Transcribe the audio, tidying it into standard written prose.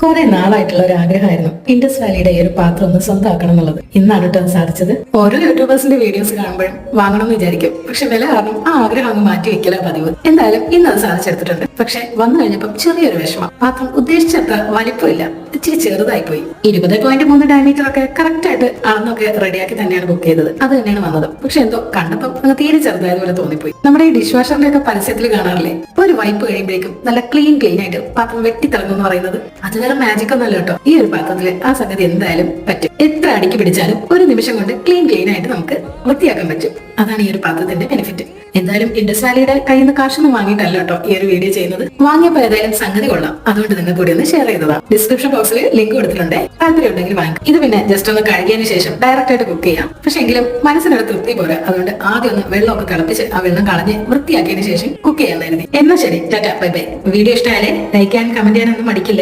കുറെ നാളായിട്ടുള്ള ഒരു ആഗ്രഹമായിരുന്നു ഇൻഡസ് വാലിയുടെ ഈ ഒരു പാത്രം ഒന്ന് സ്വന്തമാക്കണം എന്നുള്ളത്. ഇന്നാണ് കേട്ടോ അത് സാധിച്ചത്. ഓരോ യൂട്യൂബേഴ്സിന്റെ വീഡിയോസ് കാണുമ്പോഴും വാങ്ങണം എന്ന് വിചാരിക്കും. പക്ഷെ വില കാരണം ആ ആഗ്രഹം അങ്ങ് മാറ്റി വെക്കല പതിവ്. എന്തായാലും ഇന്ന് അത് സാധിച്ചെടുത്തിട്ടുണ്ട്. പക്ഷെ വന്നു കഴിഞ്ഞപ്പോൾ ചെറിയൊരു വിഷമം. പാത്രം ഉദ്ദേശിച്ചത്ര വലിപ്പമില്ല, ഇച്ചിരി ചെറുതായി പോയി. 20.3 ഡയമീറ്റർ ഒക്കെ കറക്റ്റ് ആയിട്ട് അളന്നൊക്കെ റെഡിയാക്കി തന്നെയാണ് ബുക്ക് ചെയ്തത്. അത് തന്നെയാണ് വന്നത്. പക്ഷെ എന്തോ കണ്ടപ്പം അങ്ങ് തീരെ ചെറുതായതുപോലെ തോന്നിപ്പോയി. നമ്മുടെ ഈ ഡിഷ് വാഷറിന്റെ ഒക്കെ പരസ്യത്തിൽ കാണാറില്ലേ, ഒരു വൈപ്പ് കഴിയുമ്പോഴേക്കും നല്ല ക്ലീൻ ആയിട്ട് പാത്രം വെട്ടിത്തിളങ്ങും എന്ന് പറയുന്നത്. അത് വേറെ മാജിക് ഒന്നല്ല കേട്ടോ. ഈ ഒരു പാത്രത്തില് ആ സംഗതി എന്തായാലും പറ്റും. എത്ര അടുക്കി പിടിച്ചാലും ഒരു നിമിഷം കൊണ്ട് ക്ലീൻ ആയിട്ട് നമുക്ക് വൃത്തിയാക്കാൻ പറ്റും. അതാണ് ഈ ഒരു പാത്രത്തിന്റെ ബെനിഫിറ്റ്. എന്തായാലും ഇൻഡസ് വാലിയുടെ കയ്യിൽ നിന്ന് കാശൊന്നും വാങ്ങിയിട്ടല്ല കേട്ടോ ഈ ഒരു വീഡിയോ ചെയ്യുന്നത്. വാങ്ങിയപ്പോൾ ഏതായാലും സംഗതി കൊള്ളാം. അതുകൊണ്ട് നിങ്ങൾ കൂടി ഒന്ന് ഷെയർ ചെയ്തതാ. ഡിസ്ക്രിപ്ഷൻ ബോക്സിൽ ലിങ്ക് കൊടുത്തിട്ടുണ്ട്. താല്പര്യം ഉണ്ടെങ്കിൽ വാങ്ങിക്കും. ഇത് പിന്നെ ജസ്റ്റ് ഒന്ന് കഴുകിയതിനു ശേഷം ഡയറക്റ്റ് ആയിട്ട് കുക്ക് ചെയ്യാം. പക്ഷെ എങ്കിലും മനസ്സിനൊരു തൃപ്തി പോലെ. അതുകൊണ്ട് ആദ്യം ഒന്ന് വെള്ളമൊക്കെ തിളപ്പിച്ച് ആ വെള്ളം കളഞ്ഞ് വൃത്തിയാക്കിയതിനു ശേഷം കുക്ക് ചെയ്യാൻ കരുതി. എന്നാ ശരി, ടാറ്റാ, ബൈ ബൈ. വീഡിയോ ഇഷ്ടമായാലേ ലൈക്ക് ചെയ്യാൻ കമന്റ് ചെയ്യാനൊന്നും മടിക്കില്ലേ.